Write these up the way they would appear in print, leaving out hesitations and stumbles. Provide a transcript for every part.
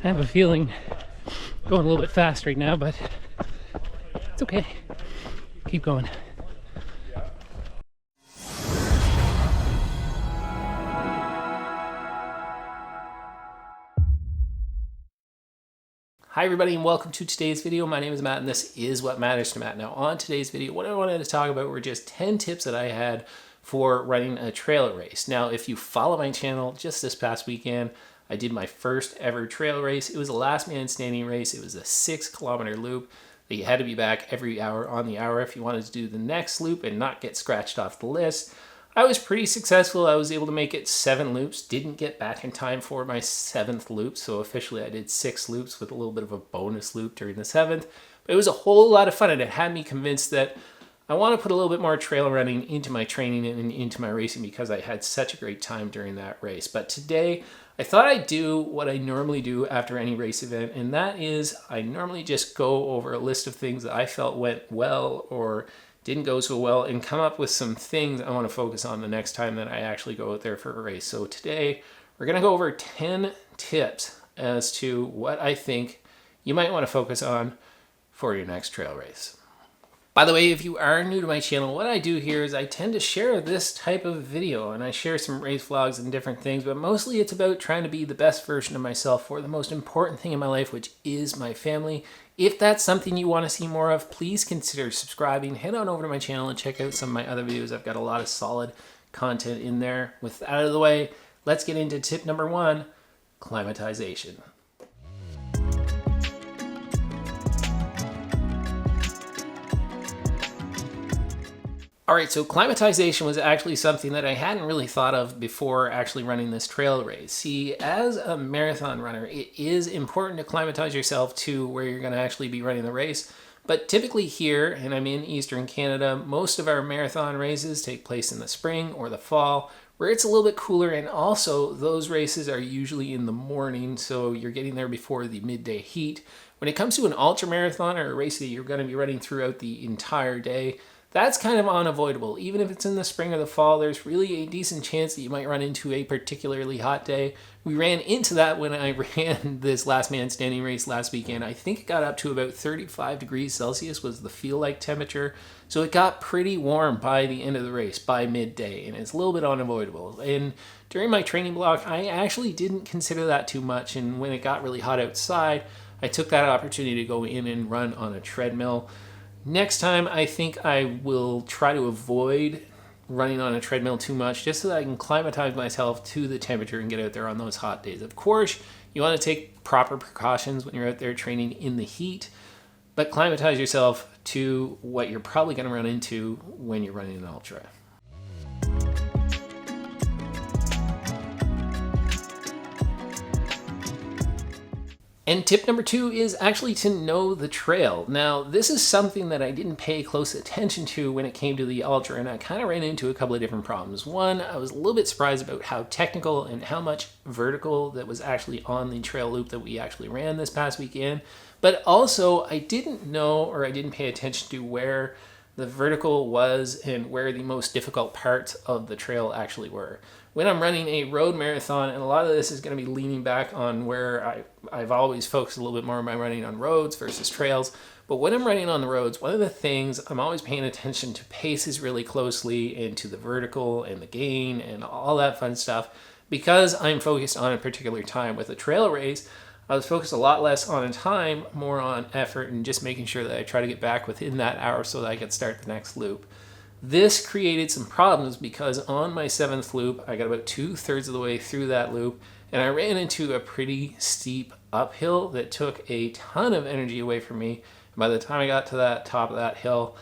I have a feeling going a little bit fast right now, but it's okay. Keep going. Hi everybody and welcome to today's video. My name is Matt and this is What Matters to Matt. Now on today's video, what I wanted to talk about were just 10 tips that I had for running a trail race. Now if you follow my channel, just this past weekend, I did my first ever trail race. It was a last man standing race. It was a 6-kilometer loop that you had to be back every hour on the hour if you wanted to do the next loop and not get scratched off the list. I was pretty successful. I was able to make it 7 loops, didn't get back in time for my 7th loop, so officially I did 6 loops with a little bit of a bonus loop during the 7th. But it was a whole lot of fun and it had me convinced that I want to put a little bit more trail running into my training and into my racing because I had such a great time during that race. But today I thought I'd do what I normally do after any race event, and that is I normally just go over a list of things that I felt went well or didn't go so well and come up with some things I want to focus on the next time that I actually go out there for a race. So today we're going to go over 10 tips as to what I think you might want to focus on for your next trail race. By the way, if you are new to my channel, what I do here is I tend to share this type of video and I share some race vlogs and different things, but mostly it's about trying to be the best version of myself for the most important thing in my life, which is my family. If that's something you want to see more of, please consider subscribing. Head on over to my channel and check out some of my other videos. I've got a lot of solid content in there. With that out of the way, let's get into tip number 1, climatization. All right, so climatization was actually something that I hadn't really thought of before actually running this trail race. See, as a marathon runner, it is important to climatize yourself to where you're going to actually be running the race. But typically here, and I'm in Eastern Canada, most of our marathon races take place in the spring or the fall, where it's a little bit cooler, and also those races are usually in the morning, so you're getting there before the midday heat. When it comes to an ultramarathon or a race that you're going to be running throughout the entire day, that's kind of unavoidable. Even if it's in the spring or the fall, there's really a decent chance that you might run into a particularly hot day. We ran into that when I ran this last man standing race last weekend. I think it got up to about 35 degrees Celsius was the feel-like temperature. So it got pretty warm by the end of the race, by midday, and it's a little bit unavoidable. And during my training block, I actually didn't consider that too much, and when it got really hot outside, I took that opportunity to go in and run on a treadmill. Next time, I think I will try to avoid running on a treadmill too much just so that I can climatize myself to the temperature and get out there on those hot days. Of course, you want to take proper precautions when you're out there training in the heat, but climatize yourself to what you're probably going to run into when you're running an ultra. And tip number 2 is actually to know the trail. Now, this is something that I didn't pay close attention to when it came to the ultra, and I kind of ran into a couple of different problems. One, I was a little bit surprised about how technical and how much vertical that was actually on the trail loop that we actually ran this past weekend. But also, I didn't know, or I didn't pay attention to where the vertical was and where the most difficult parts of the trail actually were. When I'm running a road marathon, and a lot of this is going to be leaning back on where I've always focused a little bit more on my running on roads versus trails, but when I'm running on the roads, one of the things I'm always paying attention to paces really closely and to the vertical and the gain and all that fun stuff because I'm focused on a particular time. With a trail race, I was focused a lot less on time, more on effort and just making sure that I try to get back within that hour so that I could start the next loop. This created some problems because on my 7th loop, I got about 2/3 of the way through that loop and I ran into a pretty steep uphill that took a ton of energy away from me. And by the time I got to that top of that hill,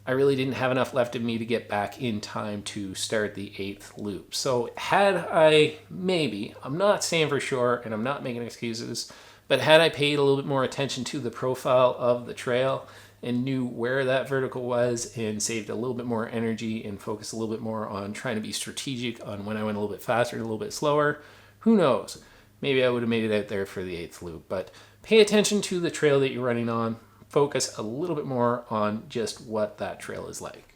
I really didn't have enough left of me to get back in time to start the 8th loop. So had I maybe, I'm not saying for sure and I'm not making excuses, but had I paid a little bit more attention to the profile of the trail and knew where that vertical was and saved a little bit more energy and focused a little bit more on trying to be strategic on when I went a little bit faster and a little bit slower, who knows? Maybe I would have made it out there for the 8th loop. But pay attention to the trail that you're running on. Focus a little bit more on just what that trail is like.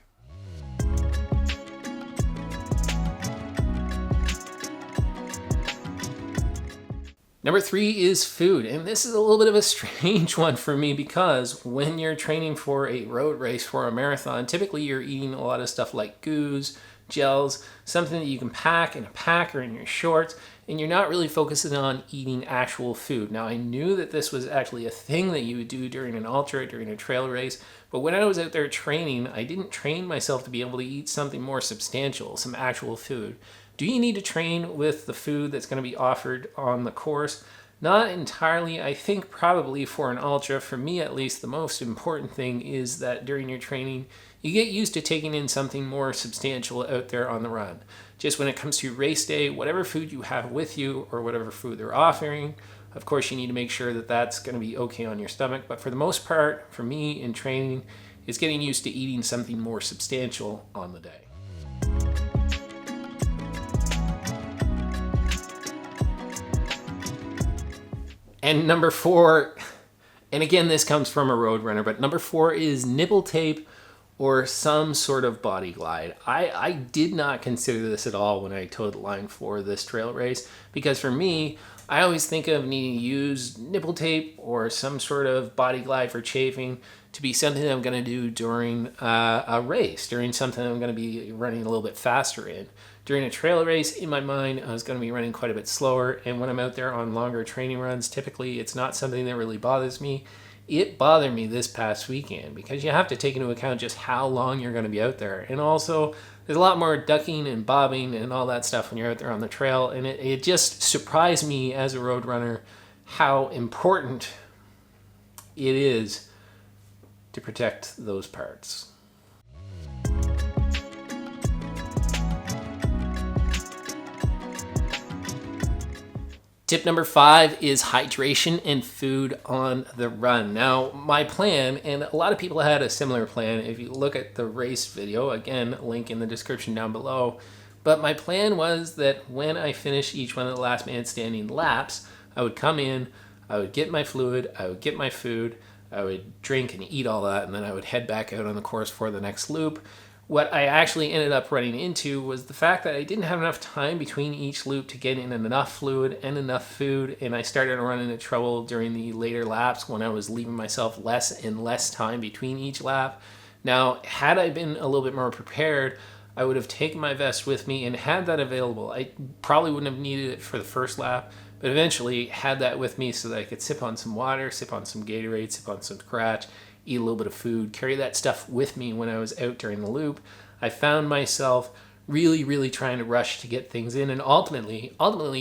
Number 3 is food, and this is a little bit of a strange one for me because when you're training for a road race, for a marathon, typically you're eating a lot of stuff like goos, gels, something that you can pack in a pack or in your shorts, and you're not really focusing on eating actual food. Now, I knew that this was actually a thing that you would do during an ultra, during a trail race, but when I was out there training, I didn't train myself to be able to eat something more substantial, some actual food. Do you need to train with the food that's going to be offered on the course? Not entirely. I think probably for an ultra, for me at least, the most important thing is that during your training, you get used to taking in something more substantial out there on the run. Just when it comes to race day, whatever food you have with you or whatever food they're offering, of course you need to make sure that that's going to be okay on your stomach. But for the most part, for me in training, it's getting used to eating something more substantial on the day. And number 4, and again, this comes from a road runner, but number 4 is nipple tape or some sort of body glide. I did not consider this at all when I towed the line for this trail race, because for me, I always think of needing to use nipple tape or some sort of body glide for chafing to be something that I'm going to do during a race, during something I'm going to be running a little bit faster in. During a trail race, in my mind, I was going to be running quite a bit slower, and when I'm out there on longer training runs, typically it's not something that really bothers me. It bothered me this past weekend because you have to take into account just how long you're going to be out there. And also, there's a lot more ducking and bobbing and all that stuff when you're out there on the trail, and it just surprised me as a road runner how important it is to protect those parts. Tip number 5 is hydration and food on the run. Now, my plan, and a lot of people had a similar plan, if you look at the race video, again, link in the description down below, but my plan was that when I finished each one of the last man standing laps, I would come in, I would get my fluid, I would get my food, I would drink and eat all that, and then I would head back out on the course for the next loop. What I actually ended up running into was the fact that I didn't have enough time between each loop to get in enough fluid and enough food, and I started running into trouble during the later laps when I was leaving myself less and less time between each lap. Now, had I been a little bit more prepared, I would have taken my vest with me and had that available. I probably wouldn't have needed it for the first lap, but eventually had that with me so that I could sip on some water, sip on some Gatorade, sip on some Scratch, eat a little bit of food, carry that stuff with me when I was out during the loop. I found myself really trying to rush to get things in, and ultimately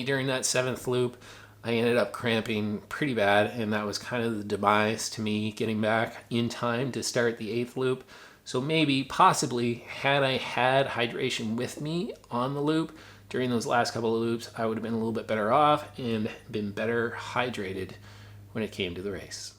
during that 7th loop, I ended up cramping pretty bad, and that was kind of the demise to me getting back in time to start the 8th loop. So maybe, possibly, had I had hydration with me on the loop during those last couple of loops, I would have been a little bit better off and been better hydrated when it came to the race.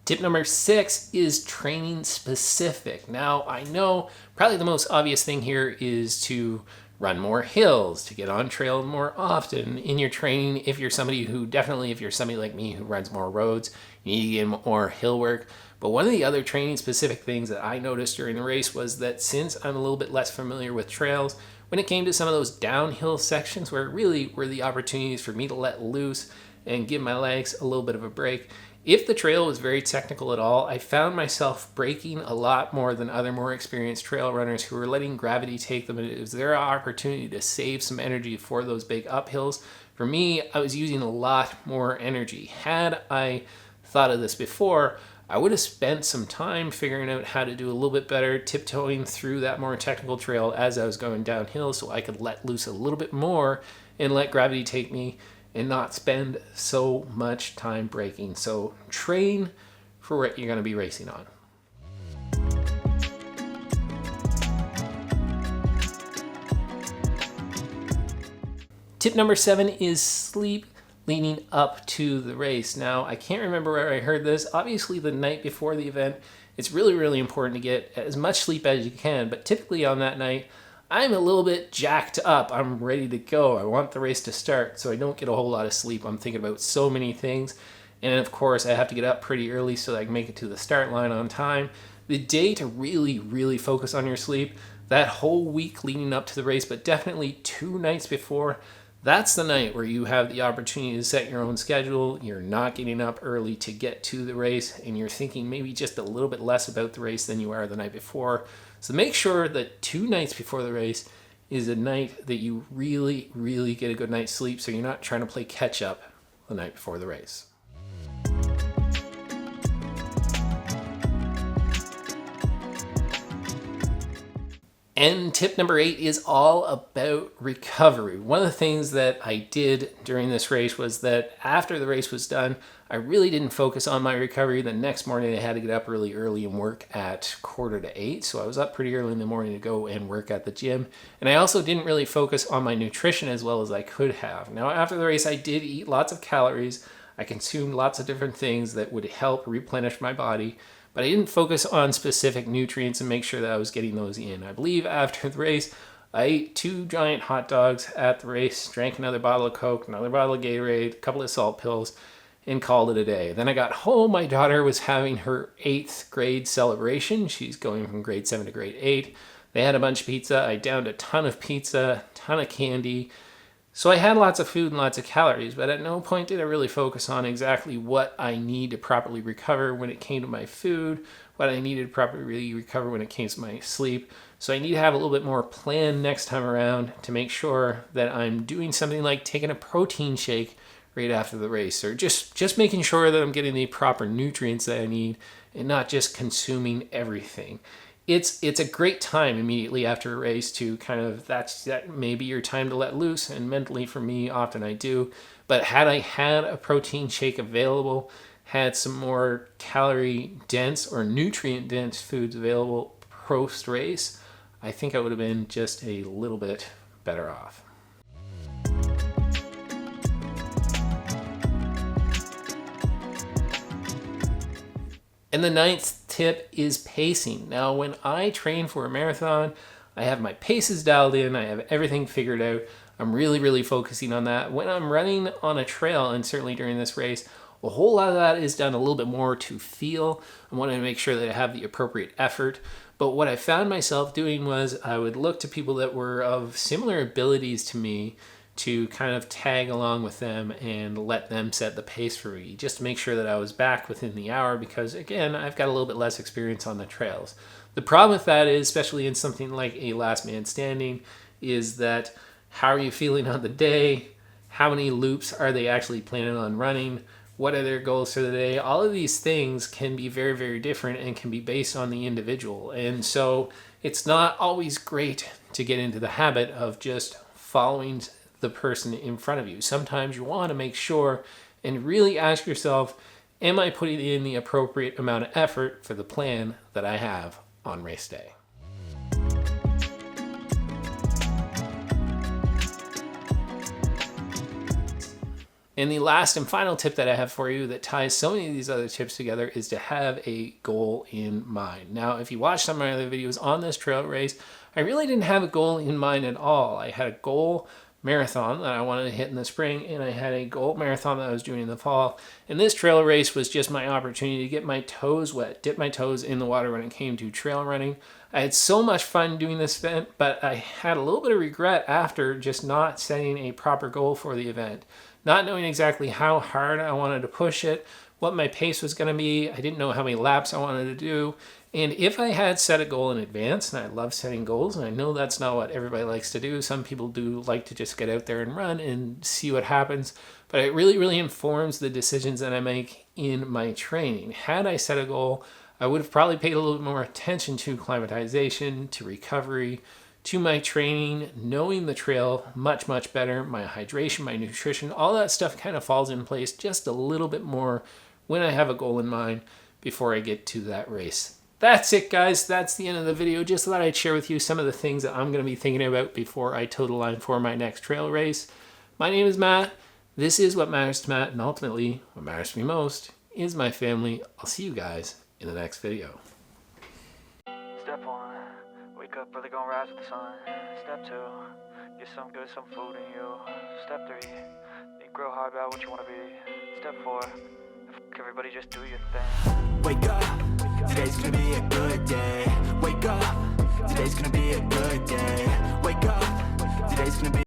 Tip number 6 is training specific. Now, I know probably the most obvious thing here is to run more hills, to get on trail more often in your training. If you're somebody like me who runs more roads, you need to get more hill work. But one of the other training specific things that I noticed during the race was that since I'm a little bit less familiar with trails, when it came to some of those downhill sections where really were the opportunities for me to let loose and give my legs a little bit of a break, if the trail was very technical at all, I found myself braking a lot more than other more experienced trail runners who were letting gravity take them. It was their opportunity to save some energy for those big uphills. For me, I was using a lot more energy. Had I thought of this before, I would have spent some time figuring out how to do a little bit better, tiptoeing through that more technical trail as I was going downhill so I could let loose a little bit more and let gravity take me and not spend so much time braking. So train for what you're going to be racing on. Tip number 7 is sleep leading up to the race. Now, I can't remember where I heard this. Obviously, the night before the event, it's really important to get as much sleep as you can, but typically on that night, I'm a little bit jacked up. I'm ready to go. I want the race to start, so I don't get a whole lot of sleep. I'm thinking about so many things. And of course, I have to get up pretty early so that I can make it to the start line on time. The day to really focus on your sleep, that whole week leading up to the race, but definitely 2 nights before, that's the night where you have the opportunity to set your own schedule. You're not getting up early to get to the race, and you're thinking maybe just a little bit less about the race than you are the night before. So make sure that 2 nights before the race is a night that you really, really get a good night's sleep, so you're not trying to play catch up the night before the race. And tip number 8 is all about recovery. One of the things that I did during this race was that after the race was done, I really didn't focus on my recovery. The next morning I had to get up really early and work at 7:45. So I was up pretty early in the morning to go and work at the gym. And I also didn't really focus on my nutrition as well as I could have. Now after the race, I did eat lots of calories. I consumed lots of different things that would help replenish my body, but I didn't focus on specific nutrients and make sure that I was getting those in. I believe after the race, I ate 2 giant hot dogs at the race, drank another bottle of Coke, another bottle of Gatorade, a couple of salt pills, and called it a day. Then I got home. My daughter was having her 8th grade celebration. She's going from grade 7 to grade 8. They had a bunch of pizza. I downed a ton of pizza, a ton of candy. So I had lots of food and lots of calories, but at no point did I really focus on exactly what I need to properly recover when it came to my food, what I needed to properly recover when it came to my sleep. So I need to have a little bit more plan next time around to make sure that I'm doing something like taking a protein shake right after the race, or just making sure that I'm getting the proper nutrients that I need and not just consuming everything. It's a great time immediately after a race to kind of, that may be your time to let loose, and mentally for me, often I do. But had I had a protein shake available, had some more calorie dense or nutrient dense foods available post race, I think I would have been just a little bit better off. And the 9th tip is pacing. Now, when I train for a marathon, I have my paces dialed in, I have everything figured out. I'm really, really focusing on that. When I'm running on a trail, and certainly during this race, a whole lot of that is done a little bit more to feel. I wanted to make sure that I have the appropriate effort. But what I found myself doing was I would look to people that were of similar abilities to me to kind of tag along with them and let them set the pace for me, just to make sure that I was back within the hour, because again, I've got a little bit less experience on the trails. The problem with that is, especially in something like a last man standing, is that how are you feeling on the day? How many loops are they actually planning on running? What are their goals for the day? All of these things can be very, very different and can be based on the individual. And so it's not always great to get into the habit of just following the person in front of you. Sometimes you want to make sure and really ask yourself, am I putting in the appropriate amount of effort for the plan that I have on race day? And the last and final tip that I have for you that ties so many of these other tips together is to have a goal in mind. Now, if you watch some of my other videos on this trail race, I really didn't have a goal in mind at all. I had a goal marathon that I wanted to hit in the spring, and I had a goal marathon that I was doing in the fall. And this trail race was just my opportunity to get my toes wet, dip my toes in the water when it came to trail running. I had so much fun doing this event, but I had a little bit of regret after just not setting a proper goal for the event. Not knowing exactly how hard I wanted to push it, what my pace was going to be. I didn't know how many laps I wanted to do. And if I had set a goal in advance, and I love setting goals, and I know that's not what everybody likes to do. Some people do like to just get out there and run and see what happens. But it really, really informs the decisions that I make in my training. Had I set a goal, I would have probably paid a little bit more attention to climatization, to recovery, to my training, knowing the trail much, much better, my hydration, my nutrition, all that stuff kind of falls in place just a little bit more when I have a goal in mind before I get to that race. That's it, guys. That's the end of the video. Just thought I'd share with you some of the things that I'm going to be thinking about before I toe the line for my next trail race. My name is Matt. This is What Matters to Matt, and ultimately, what matters to me most is my family. I'll see you guys in the next video. Step 1, wake up early, gonna rise with the sun. Step 2, get some good, some food in you. Step 3, think real hard about what you wanna be. Step 4, everybody just do your thing. Wake up, today's gonna be a good day. Wake up, Today's gonna be a good day.